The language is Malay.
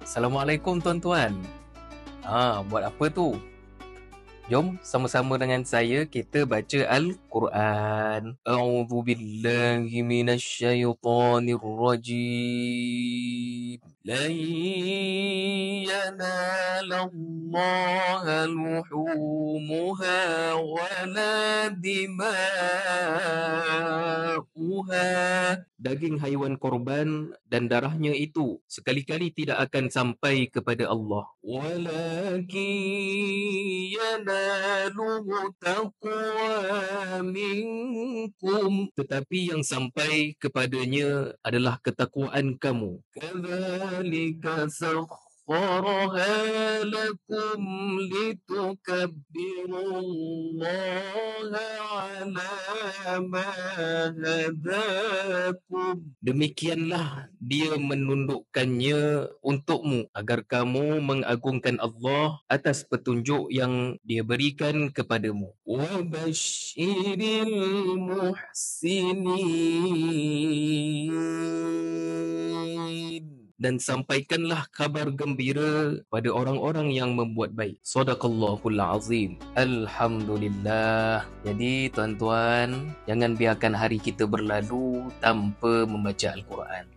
Assalamualaikum tuan-tuan. Buat apa tu? Jom sama-sama dengan saya kita baca Al-Quran. A'udzu billahi minasyaitonir rajim. Lan yanalallaha luhumuha wala dima'uha. Daging haiwan korban dan darahnya itu sekali-kali tidak akan sampai kepada Allah. Walakin yanaluhu taqwa minkum. Tetapi yang sampai kepadanya adalah ketakwaan kamu. Kadzalika sakhkharaha lakum litukabbirullaha ala ma hadakum. Demikianlah dia menundukkannya untukmu agar kamu mengagungkan Allah atas petunjuk yang dia berikan kepadamu. Wa basyiril muhsinin. Dan sampaikanlah kabar gembira pada orang-orang yang membuat baik. Sadaqallahul azim. Alhamdulillah. Jadi tuan-tuan, jangan biarkan hari kita berlalu tanpa membaca Al-Quran.